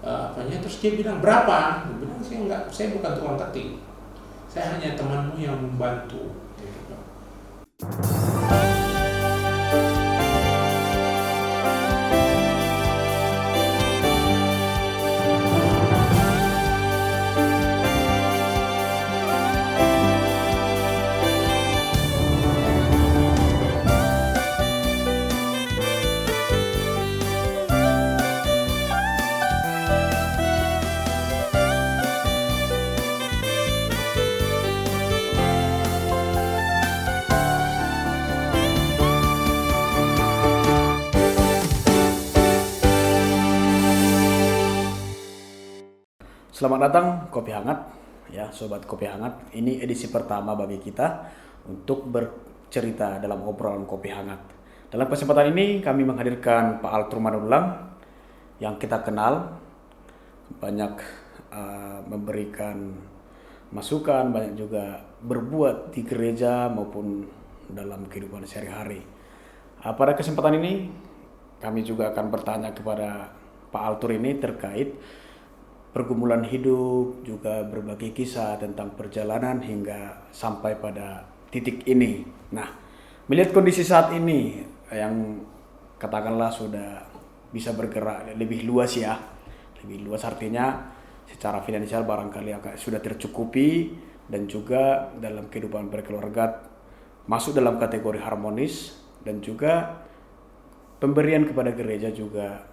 Terus dia bilang berapa? Dia bilang saya bukan tukang ketik, saya hanya temanmu yang membantu. Gitu. Selamat datang Kopi Hangat, ya Sobat Kopi Hangat. Ini edisi pertama bagi kita untuk bercerita dalam obrolan Kopi Hangat. Dalam kesempatan ini kami menghadirkan Pak Altur Manulang yang kita kenal, banyak memberikan masukan, banyak juga berbuat di gereja maupun dalam kehidupan sehari-hari. Pada kesempatan ini kami juga akan bertanya kepada Pak Altur ini terkait pergumulan hidup, juga berbagi kisah tentang perjalanan hingga sampai pada titik ini. Nah, melihat kondisi saat ini yang katakanlah sudah bisa bergerak lebih luas ya. Lebih luas artinya secara finansial barangkali sudah tercukupi dan juga dalam kehidupan berkeluarga masuk dalam kategori harmonis dan juga pemberian kepada gereja juga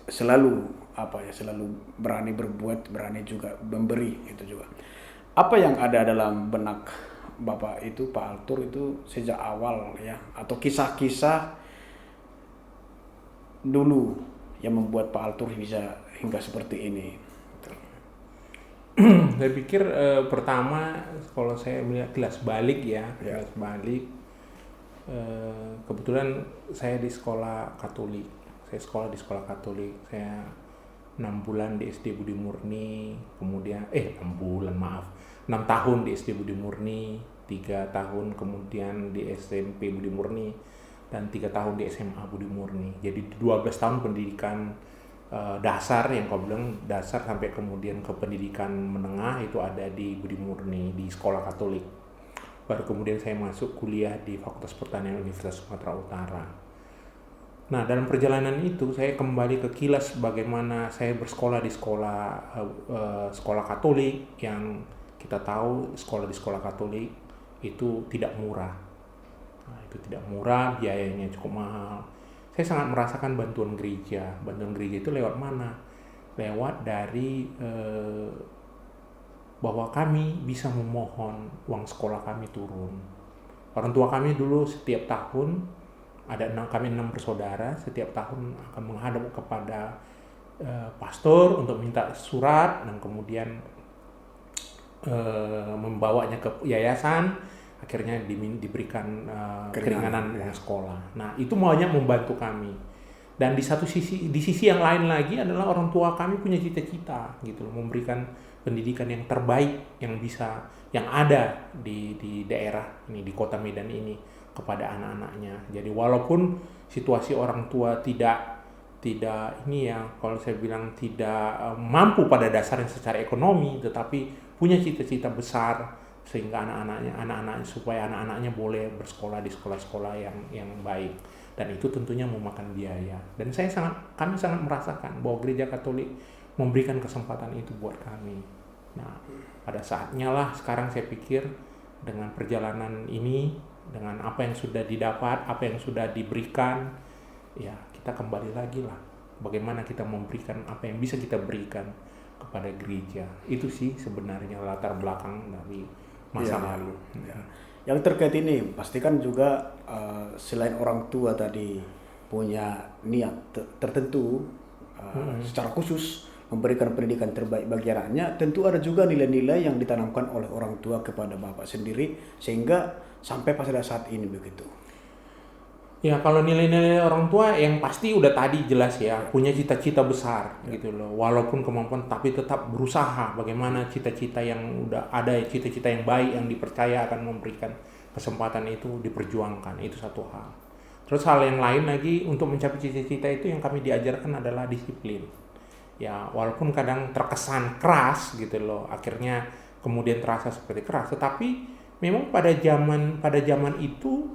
selalu berani berbuat, berani juga memberi itu juga. Apa yang ada dalam benak Bapak itu, Pak Altur itu sejak awal ya, atau kisah-kisah dulu yang membuat Pak Altur bisa hingga seperti ini? Saya pikir pertama kalau saya melihat kilas balik ya. Kilas balik, kebetulan saya di sekolah Katolik. Saya sekolah di sekolah Katolik. Saya 6 bulan di SD Budi Murni, kemudian 6 tahun di SD Budi Murni, 3 tahun kemudian di SMP Budi Murni, dan 3 tahun di SMA Budi Murni. Jadi 12 tahun pendidikan dasar, yang kau bilang dasar, sampai kemudian ke pendidikan menengah itu ada di Budi Murni, di sekolah Katolik. Baru kemudian saya masuk kuliah di Fakultas Pertanian Universitas Sumatera Utara. Nah, dalam perjalanan itu saya kembali ke kilas bagaimana saya bersekolah di sekolah Katolik, yang kita tahu sekolah di sekolah Katolik itu tidak murah. Nah, itu tidak murah, biayanya cukup mahal. Saya sangat merasakan bantuan gereja. Bantuan gereja itu lewat mana? Lewat dari bahwa kami bisa memohon uang sekolah kami turun. Orang tua kami dulu setiap tahun, kami 6 bersaudara, setiap tahun akan menghadap kepada pastor untuk minta surat, dan kemudian membawanya ke yayasan, akhirnya diberikan keringanan uang sekolah. Nah, itu maunya membantu kami. Dan di sisi yang lain lagi adalah orang tua kami punya cita-cita gitu loh, memberikan pendidikan yang terbaik yang ada di daerah ini, di Kota Medan ini, kepada anak-anaknya. Jadi walaupun situasi orang tua tidak ini ya, kalau saya bilang tidak mampu pada dasarnya secara ekonomi, tetapi punya cita-cita besar sehingga supaya anak-anaknya boleh bersekolah di sekolah-sekolah yang baik, dan itu tentunya memakan biaya. Dan kami sangat merasakan bahwa Gereja Katolik memberikan kesempatan itu buat kami. Nah, pada saatnya lah sekarang saya pikir dengan perjalanan ini, dengan apa yang sudah didapat, apa yang sudah diberikan, ya kita kembali lagi lah bagaimana kita memberikan apa yang bisa kita berikan kepada gereja. Itu sih sebenarnya latar belakang dari masa lalu. Ya. Yang terkait ini pastikan juga selain orang tua tadi punya niat tertentu secara khusus memberikan pendidikan terbaik bagi anaknya, tentu ada juga nilai-nilai yang ditanamkan oleh orang tua kepada Bapak sendiri sehingga sampai pada saat ini begitu. Ya, kalau nilai-nilai orang tua yang pasti udah tadi jelas ya, punya cita-cita besar gitu loh. Walaupun kemampuan, tapi tetap berusaha bagaimana cita-cita yang udah ada, cita-cita yang baik yang dipercaya akan memberikan kesempatan itu diperjuangkan. Itu satu hal. Terus hal yang lain lagi untuk mencapai cita-cita itu yang kami diajarkan adalah disiplin. Ya, walaupun kadang terkesan keras gitu loh, akhirnya kemudian terasa seperti keras, tetapi memang pada zaman itu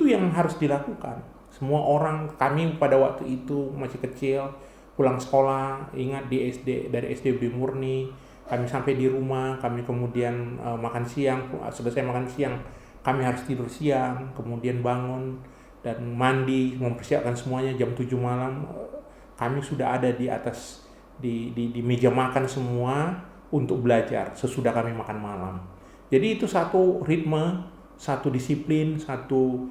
yang harus dilakukan. Semua orang, kami pada waktu itu masih kecil, pulang sekolah, ingat di SD, dari SD Budi Murni, kami sampai di rumah, kami kemudian makan siang, selesai makan siang, kami harus tidur siang, kemudian bangun dan mandi, mempersiapkan semuanya jam 7 malam, kami sudah ada di atas di meja makan semua untuk belajar sesudah kami makan malam. Jadi itu satu ritme, satu disiplin, satu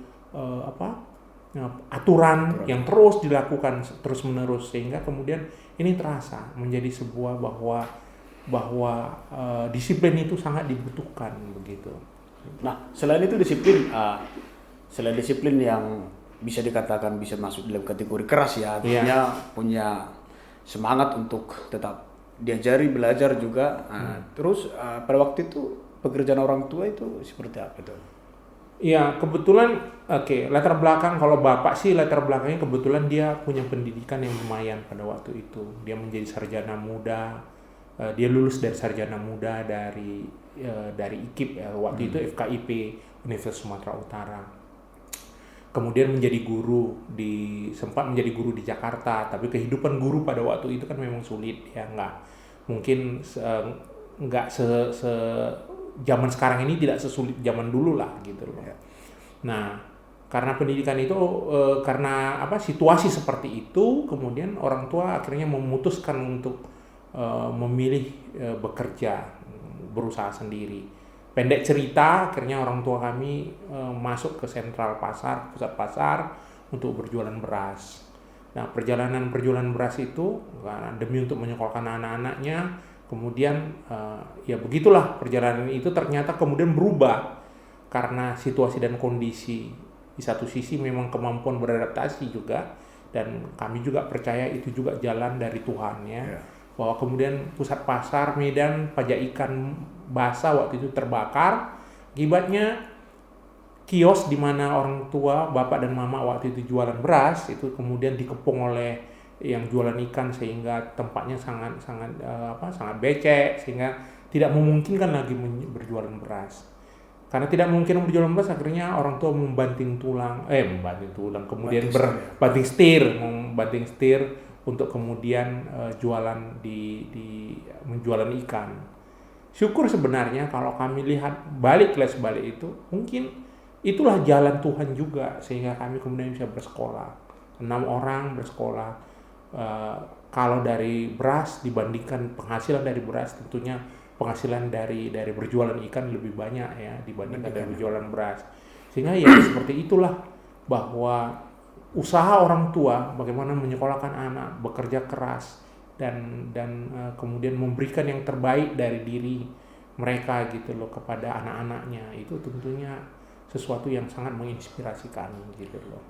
aturan yang terus dilakukan terus menerus, sehingga kemudian ini terasa menjadi sebuah bahwa disiplin itu sangat dibutuhkan begitu. Nah, selain itu selain disiplin yang bisa dikatakan bisa masuk dalam kategori keras ya, artinya punya semangat untuk tetap diajari belajar juga. Terus pada waktu itu pekerjaan orang tua itu seperti apa itu? Ya, kebetulan latar belakang, kalau bapak sih latar belakangnya kebetulan dia punya pendidikan yang lumayan pada waktu itu. Dia menjadi sarjana muda, dia lulus dari sarjana muda dari IKIP ya, waktu itu FKIP Universitas Sumatera Utara. Kemudian sempat menjadi guru di Jakarta, tapi kehidupan guru pada waktu itu kan memang sulit ya, nggak zaman sekarang ini, tidak sesulit zaman dulu lah gitu loh. Nah, karena pendidikan itu karena situasi seperti itu, kemudian orang tua akhirnya memutuskan untuk memilih bekerja, berusaha sendiri. Pendek cerita, akhirnya orang tua kami masuk ke pusat pasar untuk berjualan beras. Nah, perjalanan beras itu demi untuk menyekolahkan anak-anaknya, kemudian ya begitulah perjalanan itu ternyata kemudian berubah karena situasi dan kondisi. Di satu sisi memang kemampuan beradaptasi juga, dan kami juga percaya itu juga jalan dari Tuhan ya. Bahwa kemudian pusat pasar Medan pajak ikan basah waktu itu terbakar, akibatnya kios di mana orang tua, bapak dan mama waktu itu jualan beras itu kemudian dikepung oleh yang jualan ikan, sehingga tempatnya sangat becek, sehingga tidak memungkinkan lagi berjualan beras. Karena tidak mungkin berjualan beras, akhirnya orang tua membanting tulang, kemudian membanting setir untuk kemudian jualan menjualan ikan. Syukur sebenarnya kalau kami lihat balik itu, mungkin itulah jalan Tuhan juga, sehingga kami kemudian bisa bersekolah. 6 orang bersekolah. Kalau dari beras, dibandingkan penghasilan dari beras, tentunya penghasilan dari berjualan ikan lebih banyak ya dibandingkan dari berjualan beras. Sehingga ya seperti itulah, bahwa usaha orang tua bagaimana menyekolahkan anak, bekerja keras dan kemudian memberikan yang terbaik dari diri mereka gitu loh kepada anak-anaknya, itu tentunya sesuatu yang sangat menginspirasi kami gitu loh.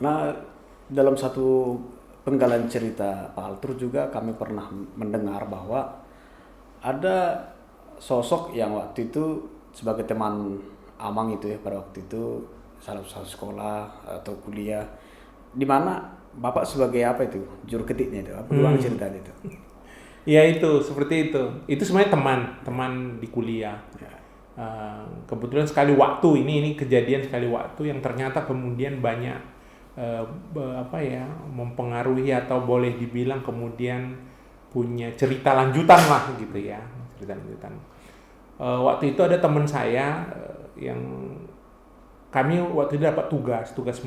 Nah, dalam satu penggalan cerita Pak Altur juga kami pernah mendengar bahwa ada sosok yang waktu itu sebagai teman Amang itu ya, pada waktu itu salah satu sekolah atau kuliah, di mana Bapak sebagai apa itu juru ketiknya itu, apa gimana ceritanya itu? Ya itu seperti itu. Itu sebenarnya teman di kuliah. Kebetulan sekali waktu ini kejadian sekali waktu yang ternyata kemudian banyak mempengaruhi atau boleh dibilang kemudian punya cerita lanjutan lah gitu ya, cerita lanjutan. Waktu itu ada teman saya yang kami waktu itu dapat tugas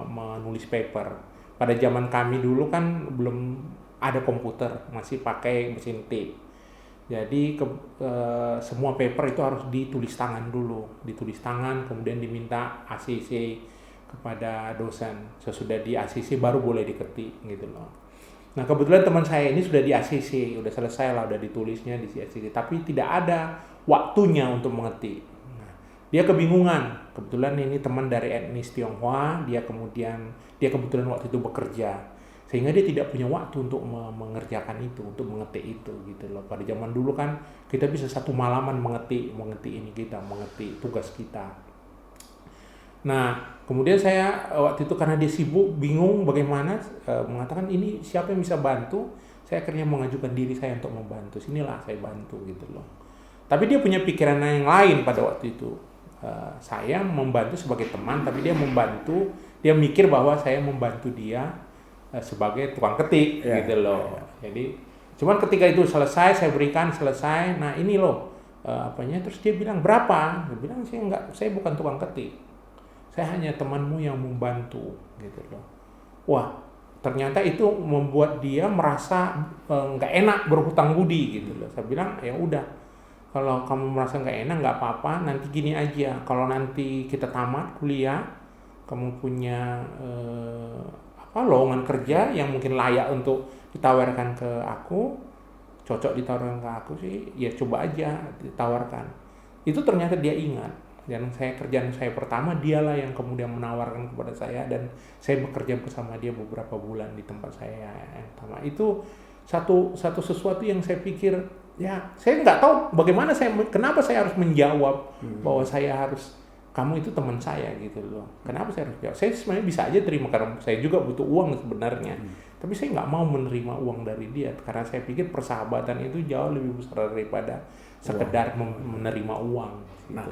menulis paper. Pada zaman kami dulu kan belum ada komputer, masih pakai mesin tape. Jadi semua paper itu harus ditulis tangan dulu, kemudian diminta ACC kepada dosen. Sesudah di ACC baru boleh diketik gitu loh. Nah, kebetulan teman saya ini sudah di ACC, udah selesai lah, udah ditulisnya di ACC, tapi tidak ada waktunya untuk mengetik. Nah, dia kebingungan. Kebetulan ini teman dari etnis Tionghoa, dia kebetulan waktu itu bekerja, sehingga dia tidak punya waktu untuk mengerjakan itu, untuk mengetik itu gitu loh. Pada zaman dulu kan kita bisa satu malaman mengetik tugas kita. Nah, kemudian saya waktu itu karena dia sibuk, bingung bagaimana, mengatakan ini siapa yang bisa bantu. Saya akhirnya mengajukan diri saya untuk membantu. Sinilah saya bantu gitu loh. Tapi dia punya pikiran yang lain pada waktu itu. Saya membantu sebagai teman, tapi dia membantu. Dia mikir bahwa saya membantu dia sebagai tukang ketik gitu loh. Jadi, cuman ketika itu selesai, saya berikan selesai. Nah ini loh apanya. Terus dia bilang berapa? Dia bilang saya bukan tukang ketik. Saya hanya temanmu yang membantu gitu loh. Wah, ternyata itu membuat dia merasa nggak enak berhutang budi gitu loh. Saya bilang ya udah, kalau kamu merasa nggak enak nggak apa-apa. Nanti gini aja, kalau nanti kita tamat kuliah, kamu punya lowongan kerja yang mungkin layak untuk ditawarkan ke aku, cocok ditawarkan ke aku sih, ya coba aja ditawarkan. Itu ternyata dia ingat. Dan kerjaan saya pertama dialah yang kemudian menawarkan kepada saya, dan saya bekerja bersama dia beberapa bulan di tempat saya yang pertama. Itu satu sesuatu yang saya pikir ya saya nggak tahu kenapa saya harus menjawab bahwa kamu itu teman saya gitu loh. Kenapa saya harus jawab? Saya sebenarnya bisa aja terima karena saya juga butuh uang sebenarnya. Tapi saya nggak mau menerima uang dari dia karena saya pikir persahabatan itu jauh lebih besar daripada sekedar menerima uang. Nah,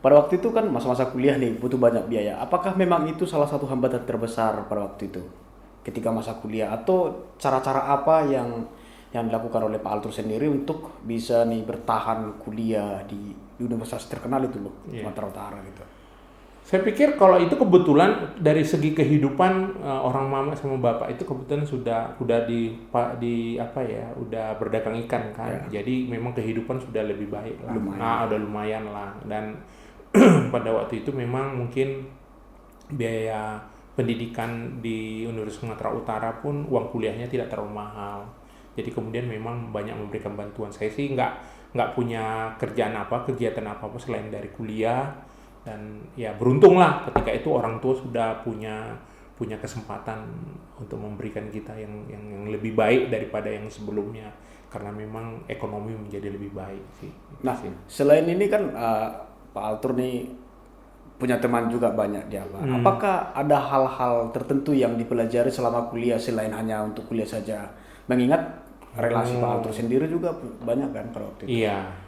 pada waktu itu kan masa-masa kuliah nih butuh banyak biaya. Apakah memang itu salah satu hambatan terbesar pada waktu itu ketika masa kuliah, atau cara-cara apa yang dilakukan oleh Pak Altur sendiri untuk bisa nih bertahan kuliah di universitas terkenal itu loh, Sumatera Utara gitu? Saya pikir kalau itu kebetulan dari segi kehidupan orang mama sama bapak itu kebetulan udah udah berdagang ikan kan. Jadi memang kehidupan sudah lebih baik lah. Udah lumayan lah. Dan pada waktu itu memang mungkin biaya pendidikan di Universitas Sumatera Utara pun uang kuliahnya tidak terlalu mahal. Jadi kemudian memang banyak memberikan bantuan. Saya sih nggak punya kegiatan apa selain dari kuliah. Dan ya beruntunglah ketika itu orang tua sudah punya kesempatan untuk memberikan kita yang lebih baik daripada yang sebelumnya, karena memang ekonomi menjadi lebih baik sih. Nah, selain ini kan Pak Altur nih punya teman juga banyak dia, Pak. Apakah ada hal-hal tertentu yang dipelajari selama kuliah selain hanya untuk kuliah saja? Mengingat relasi Pak Altur sendiri juga banyak kan pada waktu itu. Iya.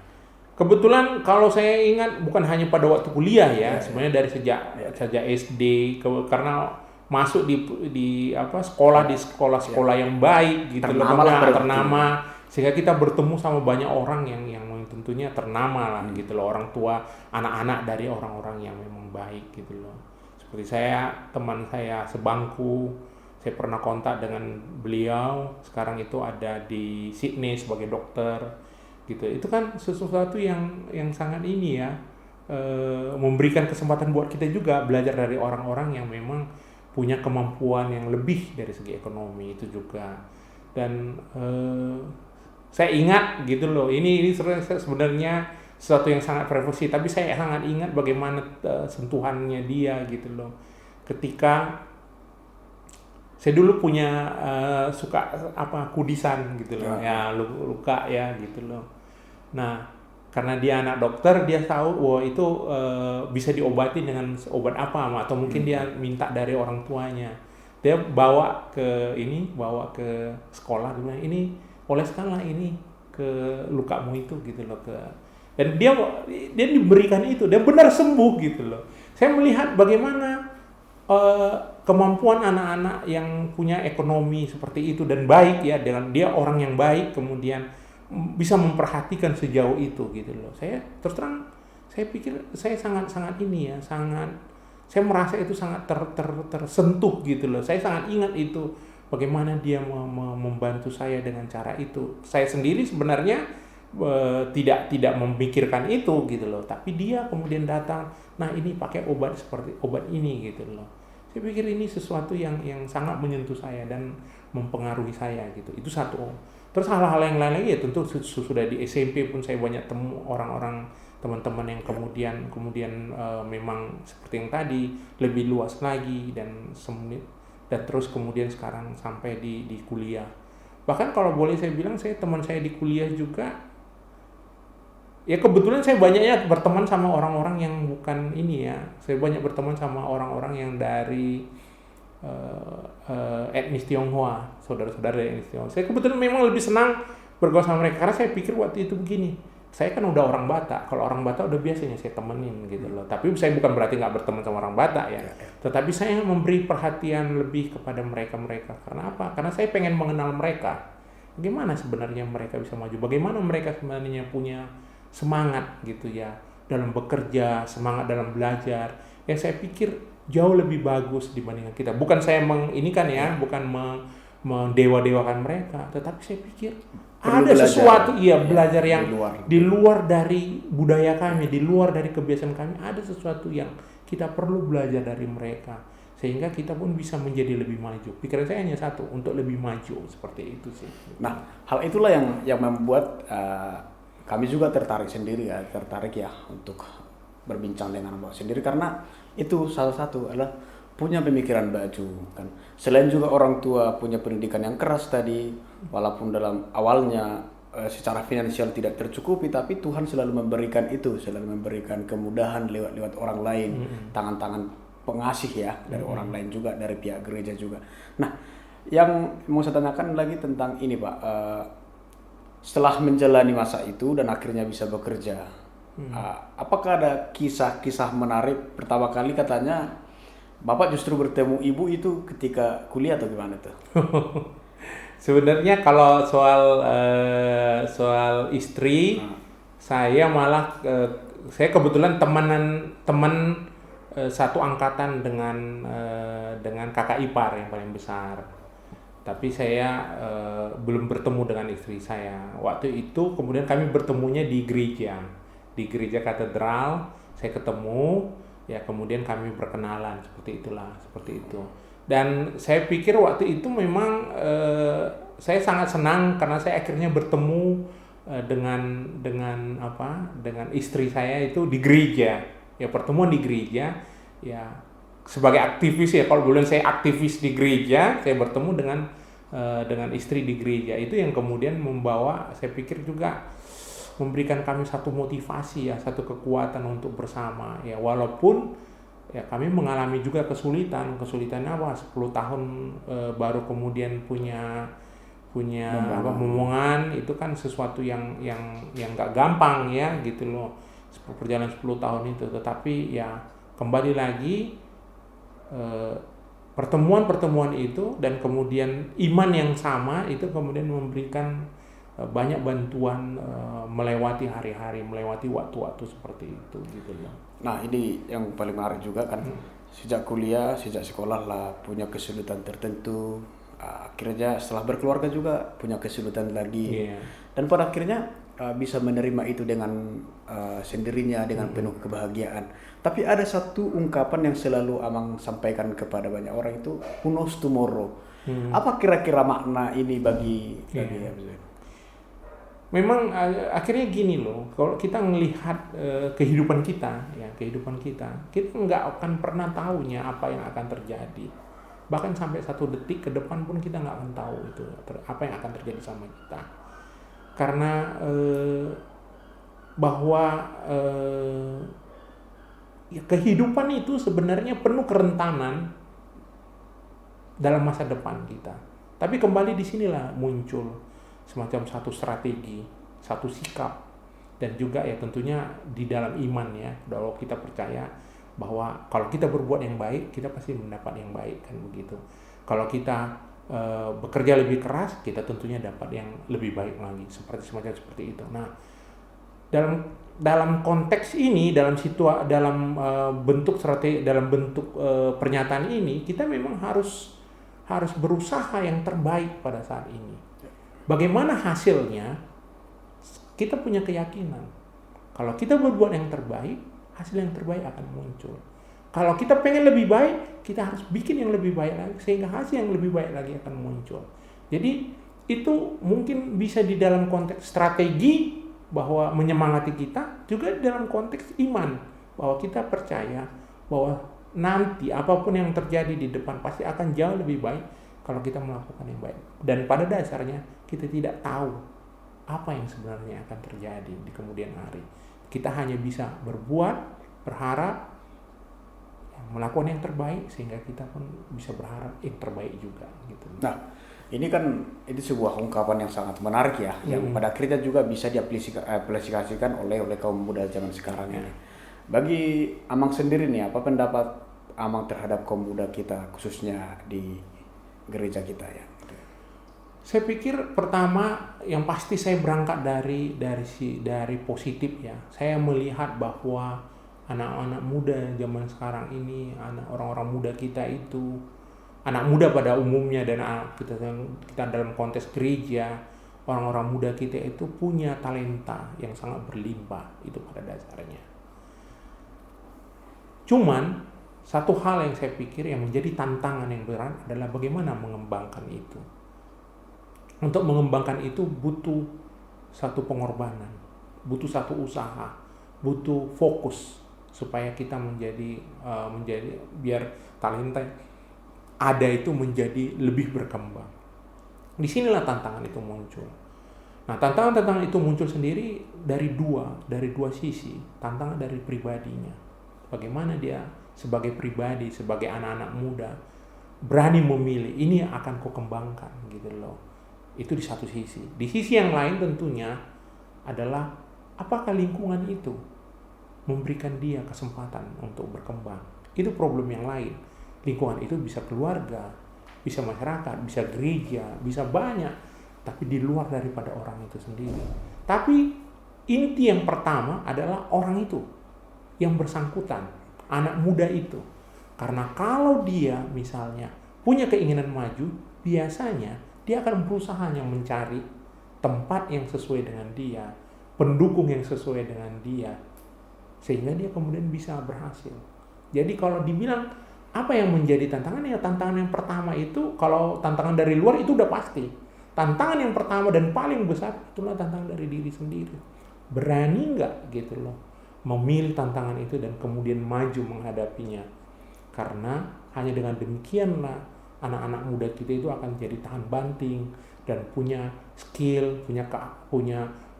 Kebetulan kalau saya ingat bukan hanya pada waktu kuliah ya, sebenarnya dari sejak SD karena masuk di sekolah yang baik gitu loh, ternama, sehingga kita bertemu sama banyak orang yang tentunya ternama lah gitu loh, orang tua, anak-anak dari orang-orang yang memang baik gitu loh. Seperti teman saya sebangku, saya pernah kontak dengan beliau, sekarang itu ada di Sydney sebagai dokter. Gitu. Itu kan sesuatu yang sangat memberikan kesempatan buat kita juga belajar dari orang-orang yang memang punya kemampuan yang lebih dari segi ekonomi itu juga. Dan saya ingat gitu loh, ini sebenarnya sesuatu yang sangat privasi, tapi saya sangat ingat bagaimana sentuhannya dia gitu loh. Ketika saya dulu punya suka kudisan gitu loh, ya luka ya gitu loh. Nah, karena dia anak dokter, dia tahu itu bisa diobati dengan obat apa, atau mungkin dia minta dari orang tuanya. Dia bawa ke sekolah, dia bilang ini oleskanlah ini ke lukamu itu gitu loh, dan dia diberikan itu, dia benar sembuh gitu loh. Saya melihat bagaimana kemampuan anak-anak yang punya ekonomi seperti itu dan baik ya, dengan dia orang yang baik kemudian bisa memperhatikan sejauh itu gitu loh. Saya terus terang saya pikir saya sangat saya merasa itu sangat tersentuh gitu loh. Saya sangat ingat itu bagaimana dia membantu saya dengan cara itu. Saya sendiri sebenarnya tidak memikirkan itu gitu loh, tapi dia kemudian datang, nah ini pakai obat seperti obat ini gitu loh. Saya pikir ini sesuatu yang sangat menyentuh saya dan mempengaruhi saya gitu. Itu satu. Terus hal-hal yang lain lagi ya tentu sudah di SMP pun saya banyak temu orang-orang, teman-teman yang kemudian memang seperti yang tadi lebih luas lagi dan terus kemudian sekarang sampai di kuliah. Bahkan kalau boleh saya bilang, teman saya di kuliah juga Ya kebetulan saya banyaknya berteman sama orang-orang yang bukan ini ya. Saya banyak berteman sama orang-orang yang dari etnis Tionghoa, saudara-saudara dari etnis Tionghoa. Saya kebetulan memang lebih senang bergaul sama mereka karena saya pikir waktu itu begini. Saya kan udah orang Batak. Kalau orang Batak udah biasanya saya temenin gitu loh. Tapi saya bukan berarti nggak berteman sama orang Batak ya. Tetapi saya memberi perhatian lebih kepada mereka-mereka. Karena apa? Karena saya pengen mengenal mereka. Bagaimana sebenarnya mereka bisa maju? Bagaimana mereka sebenarnya punya semangat gitu ya dalam bekerja, semangat dalam belajar. Yang saya pikir jauh lebih bagus dibandingkan kita. Bukan saya menginikan ya, bukan mendewa-dewakan mereka, tetapi saya pikir perlu ada belajar. sesuatu belajar yang di luar dari budaya kami, di luar dari kebiasaan kami, ada sesuatu yang kita perlu belajar dari mereka sehingga kita pun bisa menjadi lebih maju. Pikiran saya hanya satu, untuk lebih maju, seperti itu sih. Nah, hal itulah yang membuat kami juga tertarik ya untuk berbincang dengan Mbak sendiri, karena itu salah satu adalah punya pemikiran baju kan. Selain juga orang tua punya pendidikan yang keras tadi, walaupun dalam awalnya secara finansial tidak tercukupi, tapi Tuhan selalu memberikan kemudahan lewat orang lain, tangan-tangan pengasih ya dari orang lain juga, dari pihak gereja juga. Nah, yang mau saya tanyakan lagi tentang ini Pak, setelah menjalani masa itu dan akhirnya bisa bekerja, apakah ada kisah-kisah menarik? Pertama kali katanya Bapak justru bertemu ibu itu ketika kuliah atau gimana tuh? Sebenarnya kalau soal istri, saya malah saya kebetulan teman satu angkatan dengan kakak ipar yang paling besar. Tapi saya belum bertemu dengan istri saya. Waktu itu kemudian kami bertemunya di gereja katedral. Saya ketemu, ya kemudian kami berkenalan, seperti itu. Dan saya pikir waktu itu memang saya sangat senang karena saya akhirnya bertemu dengan istri saya itu di gereja. Ya pertemuan di gereja, ya sebagai aktivis ya, kalau dulu saya aktivis di gereja, saya bertemu dengan istri di gereja. Itu yang kemudian membawa, saya pikir juga memberikan kami satu motivasi ya, satu kekuatan untuk bersama ya, walaupun ya kami mengalami juga kesulitannya apa 10 tahun baru kemudian punya momongan, itu kan sesuatu yang nggak gampang ya gitu loh, perjalanan 10 tahun itu. Tetapi ya kembali lagi pertemuan itu dan kemudian iman yang sama itu kemudian memberikan banyak bantuan melewati hari-hari, melewati waktu-waktu seperti itu gitu loh. Nah, ini yang paling menarik juga kan, sejak kuliah, sejak sekolah lah punya kesulitan tertentu, akhirnya setelah berkeluarga juga punya kesulitan lagi, dan pada akhirnya bisa menerima itu dengan sendirinya dengan penuh kebahagiaan. Tapi ada satu ungkapan yang selalu Amang sampaikan kepada banyak orang itu, who knows tomorrow. Apa kira-kira makna ini bagi Memang akhirnya gini loh, kalau kita melihat kehidupan kita nggak akan pernah tahunya apa yang akan terjadi. Bahkan sampai 1 detik ke depan pun kita nggak akan tahu itu apa yang akan terjadi sama kita. Karena bahwa ya kehidupan itu sebenarnya penuh kerentanan dalam masa depan kita. Tapi kembali di sinilah muncul semacam satu strategi, satu sikap, dan juga ya tentunya di dalam iman ya, kalau kita percaya bahwa kalau kita berbuat yang baik, kita pasti mendapat yang baik, kan begitu. Kalau kita bekerja lebih keras, kita tentunya dapat yang lebih baik lagi, semacam seperti itu. Nah, dalam konteks ini, dalam bentuk strategi, dalam bentuk pernyataan ini, kita memang harus berusaha yang terbaik pada saat ini. Bagaimana hasilnya? Kita punya keyakinan. Kalau kita berbuat yang terbaik, hasil yang terbaik akan muncul. Kalau kita pengen lebih baik, kita harus bikin yang lebih baik lagi, sehingga hasil yang lebih baik lagi akan muncul. Jadi itu mungkin bisa di dalam konteks strategi bahwa menyemangati kita, juga dalam konteks iman bahwa kita percaya bahwa nanti apapun yang terjadi di depan pasti akan jauh lebih baik kalau kita melakukan yang baik. Dan pada dasarnya kita tidak tahu apa yang sebenarnya akan terjadi di kemudian hari. Kita hanya bisa berbuat, berharap, melakukan yang terbaik, sehingga kita pun bisa berharap yang terbaik juga gitu. Nah, ini kan itu sebuah ungkapan yang sangat menarik ya, yang pada akhirnya juga bisa diaplikasikan oleh kaum muda zaman sekarang ini. Bagi Amang sendiri nih, apa pendapat Amang terhadap kaum muda kita, khususnya di gereja kita ya? Saya pikir pertama yang pasti saya berangkat dari positif ya. Saya melihat bahwa anak-anak muda zaman sekarang ini, orang-orang muda kita itu, anak muda pada umumnya dan kita dalam konteks gereja, orang-orang muda kita itu punya talenta yang sangat berlimpah itu pada dasarnya. Cuman satu hal yang saya pikir yang menjadi tantangan yang berat adalah bagaimana mengembangkan itu. Untuk mengembangkan itu butuh satu pengorbanan, butuh satu usaha, butuh fokus supaya kita menjadi biar talenta ada itu menjadi lebih berkembang. Disinilah tantangan itu muncul. Nah, tantangan itu muncul sendiri dari dua sisi. Tantangan dari pribadinya. Bagaimana dia sebagai pribadi, sebagai anak-anak muda berani memilih ini akan kau kembangkan gitu loh. Itu di satu sisi. Di sisi yang lain tentunya adalah apakah lingkungan itu memberikan dia kesempatan untuk berkembang. Itu problem yang lain. Lingkungan itu bisa keluarga, bisa masyarakat, bisa gereja, bisa banyak, tapi di luar daripada orang itu sendiri. Tapi inti yang pertama adalah orang itu yang bersangkutan, anak muda itu. Karena kalau dia misalnya punya keinginan maju, biasanya dia akan berusaha yang mencari tempat yang sesuai dengan dia, pendukung yang sesuai dengan dia, sehingga dia kemudian bisa berhasil. Jadi kalau dibilang apa yang menjadi tantangan, ya tantangan yang pertama itu, kalau tantangan dari luar itu udah pasti. Tantangan yang pertama dan paling besar itulah tantangan dari diri sendiri. Berani nggak gitu loh memilih tantangan itu dan kemudian maju menghadapinya. Karena hanya dengan demikianlah anak-anak muda kita itu akan jadi tahan banting dan punya skill, punya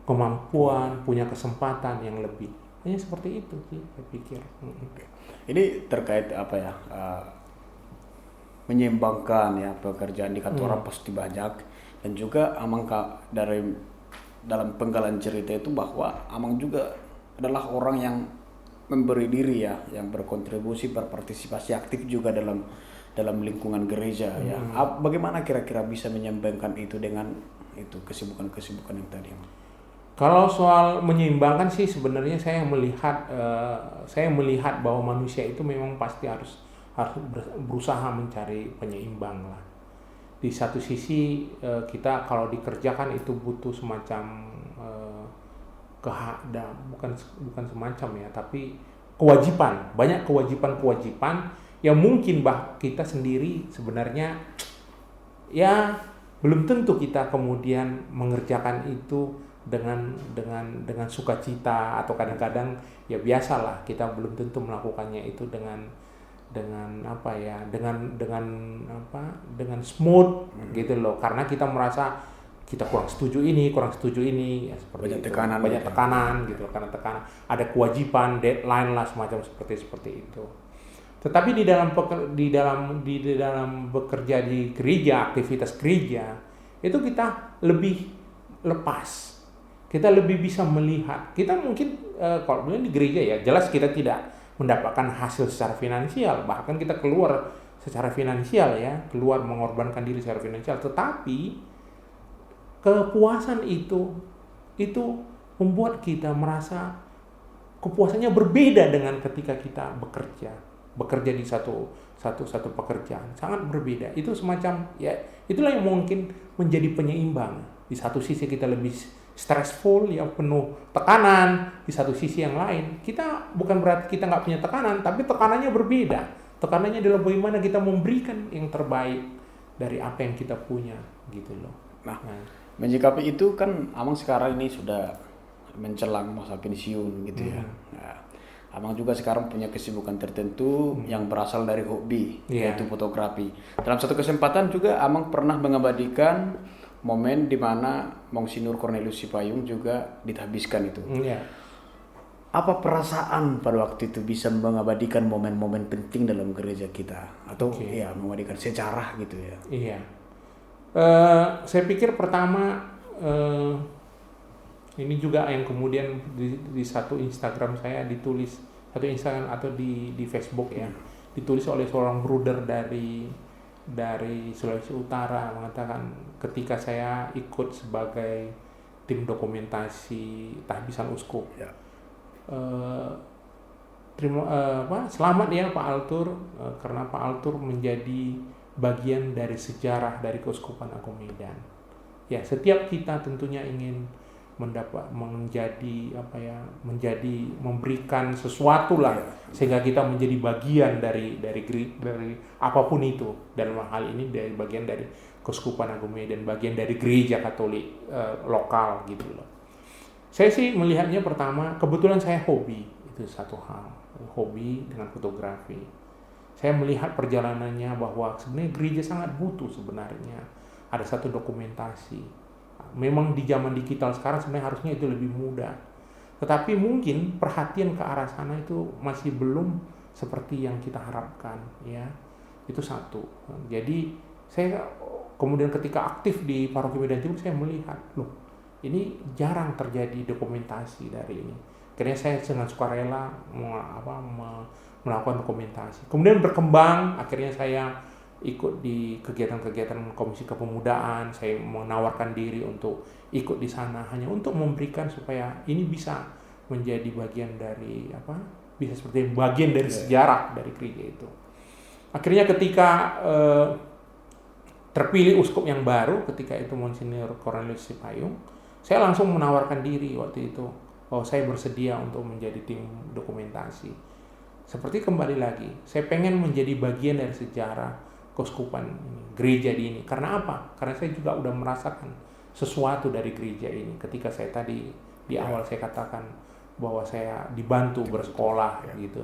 kemampuan, punya kesempatan yang lebih. Hanya seperti itu sih saya pikir. Ini terkait apa ya? Menyeimbangkan ya pekerjaan di kantor pasti banyak, dan juga Amang dari dalam penggalan cerita itu bahwa Amang juga adalah orang yang memberi diri ya, yang berkontribusi, berpartisipasi aktif juga dalam lingkungan gereja ya. Bagaimana kira-kira bisa menyeimbangkan itu dengan itu kesibukan-kesibukan yang tadi? Kalau soal menyeimbangkan sih sebenarnya saya melihat bahwa manusia itu memang pasti harus berusaha mencari penyeimbang lah. Di satu sisi kita kalau dikerjakan itu butuh semacam bukan semacam ya, tapi kewajiban, banyak kewajiban yang mungkin kita sendiri sebenarnya ya belum tentu kita kemudian mengerjakan itu dengan sukacita, atau kadang-kadang ya biasalah kita belum tentu melakukannya itu dengan smooth gitu loh, karena kita merasa kita kurang setuju ini ya, seperti banyak itu. Tekanan gitu, karena tekanan ada kewajiban, deadline lah, semacam seperti itu. Tetapi di dalam bekerja di gereja, aktivitas gereja itu kita lebih lepas, kita lebih bisa melihat. Kita mungkin kalau di gereja ya jelas kita tidak mendapatkan hasil secara finansial, bahkan kita keluar secara finansial ya, keluar mengorbankan diri secara finansial, tetapi kepuasan itu membuat kita merasa kepuasannya berbeda dengan ketika kita bekerja di satu pekerjaan, sangat berbeda. Itu semacam ya, itulah yang mungkin menjadi penyeimbang. Di satu sisi kita lebih stressful, ya penuh tekanan. Di satu sisi yang lain kita bukan berarti kita nggak punya tekanan, tapi tekanannya berbeda. Tekanannya adalah bagaimana kita memberikan yang terbaik dari apa yang kita punya gitu loh. Nah, menyikapi itu kan Amang sekarang ini sudah menjelang masa pensiun gitu ya. Nah, Amang juga sekarang punya kesibukan tertentu yang berasal dari hobi, yaitu fotografi. Dalam satu kesempatan juga Amang pernah mengabadikan momen di mana Monsinyur Cornelius Sipayung juga ditahbiskan itu. Iya. Apa perasaan pada waktu itu bisa mengabadikan momen-momen penting dalam gereja kita atau ya mengabadikan sejarah gitu ya? Iya. Saya pikir pertama ini juga yang kemudian di satu Instagram saya ditulis, satu Instagram atau di Facebook ya, ditulis oleh seorang bruder dari Sulawesi Utara, mengatakan ketika saya ikut sebagai tim dokumentasi tahbisan uskup, selamat ya Pak Altur, karena Pak Altur menjadi bagian dari sejarah dari Keuskupan Agung Medan. Ya, setiap kita tentunya ingin memberikan sesuatu lah sehingga kita menjadi bagian dari apapun itu, dalam hal ini dari bagian dari Keuskupan Agung Medan, bagian dari gereja Katolik lokal gitu loh. Saya sih melihatnya pertama, kebetulan saya hobi, itu satu hal, hobi dengan fotografi. Saya melihat perjalanannya bahwa sebenarnya gereja sangat butuh sebenarnya ada satu dokumentasi. Memang di zaman digital sekarang sebenarnya harusnya itu lebih mudah. Tetapi mungkin perhatian ke arah sana itu masih belum seperti yang kita harapkan, ya. Itu satu. Jadi saya kemudian ketika aktif di Paroki Medan Timur, saya melihat, loh, ini jarang terjadi dokumentasi dari ini. Akhirnya saya dengan sukarela melakukan dokumentasi. Kemudian berkembang, akhirnya saya ikut di kegiatan-kegiatan Komisi Kepemudaan. Saya menawarkan diri untuk ikut di sana hanya untuk memberikan supaya ini bisa menjadi bagian dari bisa seperti bagian dari sejarah dari gereja itu. Akhirnya ketika terpilih uskup yang baru, ketika itu Monsinyur Cornelius Sipayung, saya langsung menawarkan diri waktu itu bahwa saya bersedia untuk menjadi tim dokumentasi. Seperti kembali lagi, saya pengen menjadi bagian dari sejarah keuskupan ini, gereja ini. Karena apa? Karena saya juga udah merasakan sesuatu dari gereja ini. Ketika saya tadi di awal saya katakan bahwa saya dibantu bersekolah gitu.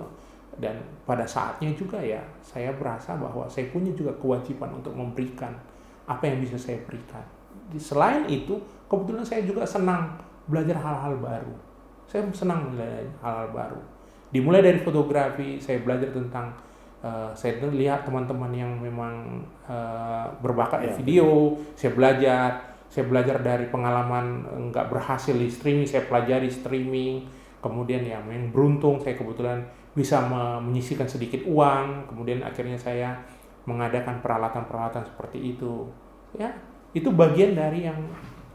Dan pada saatnya juga ya, saya berasa bahwa saya punya juga kewajiban untuk memberikan apa yang bisa saya berikan. Selain itu, kebetulan saya juga senang belajar hal-hal baru. Saya senang belajar hal-hal baru. Dimulai dari fotografi, saya belajar tentang saya lihat teman-teman yang memang berbakat di video, saya belajar dari pengalaman nggak berhasil di streaming, saya pelajari streaming. Kemudian ya memang beruntung saya kebetulan bisa menyisihkan sedikit uang, kemudian akhirnya saya mengadakan peralatan-peralatan seperti itu. Ya, itu bagian dari yang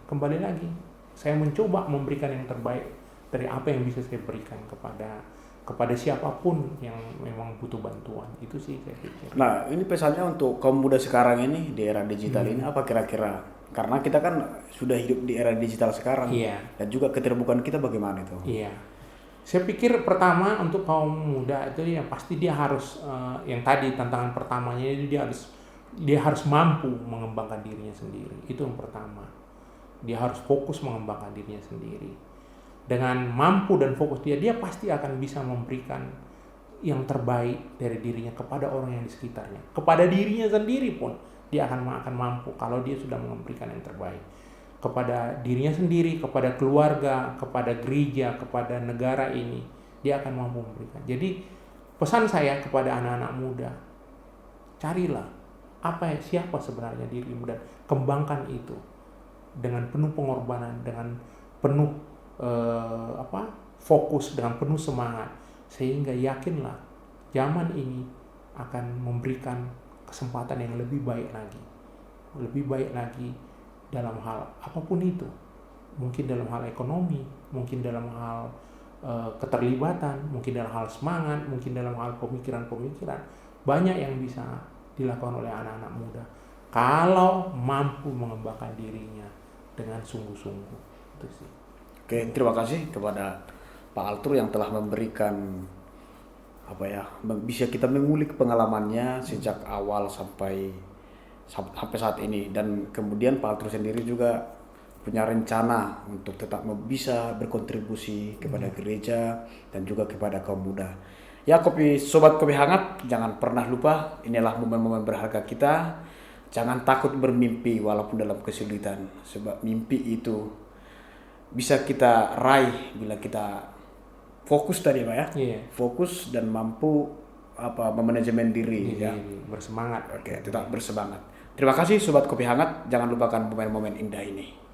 kembali lagi saya mencoba memberikan yang terbaik dari apa yang bisa saya berikan kepada siapapun yang memang butuh bantuan. Itu sih saya pikir. Nah, ini pesannya untuk kaum muda sekarang ini di era digital ini apa kira-kira? Karena kita kan sudah hidup di era digital sekarang. Iya. Dan juga keterbukaan kita bagaimana itu? Iya. Saya pikir pertama untuk kaum muda itu ya pasti dia harus yang tadi tantangan pertamanya itu dia harus mampu mengembangkan dirinya sendiri. Itu yang pertama. Dia harus fokus mengembangkan dirinya sendiri. Dengan mampu dan fokus dia pasti akan bisa memberikan yang terbaik dari dirinya kepada orang yang di sekitarnya. Kepada dirinya sendiri pun dia akan mampu kalau dia sudah memberikan yang terbaik. Kepada dirinya sendiri, kepada keluarga, kepada gereja, kepada negara ini, dia akan mampu memberikan. Jadi pesan saya kepada anak-anak muda, carilah siapa sebenarnya dirimu dan kembangkan itu dengan penuh pengorbanan, dengan penuh fokus, dengan penuh semangat, sehingga yakinlah zaman ini akan memberikan kesempatan yang lebih baik lagi dalam hal apapun itu, mungkin dalam hal ekonomi, mungkin dalam hal keterlibatan, mungkin dalam hal semangat, mungkin dalam hal pemikiran-pemikiran. Banyak yang bisa dilakukan oleh anak-anak muda kalau mampu mengembangkan dirinya dengan sungguh-sungguh. Itu sih. Oke, terima kasih kepada Pak Altur yang telah memberikan bisa kita mengulik pengalamannya sejak awal sampai saat ini, dan kemudian Pak Altur sendiri juga punya rencana untuk tetap bisa berkontribusi kepada gereja dan juga kepada kaum muda. Ya, sobat kopi hangat, jangan pernah lupa inilah momen-momen berharga kita Jangan takut bermimpi walaupun dalam kesulitan, sebab mimpi itu bisa kita raih bila kita fokus tadi Pak ya. Iya. Fokus dan mampu memanajemen diri ya. Bersemangat. Oke, tetap bersemangat. Terima kasih Sobat Kopi Hangat, jangan lupakan momen-momen indah ini.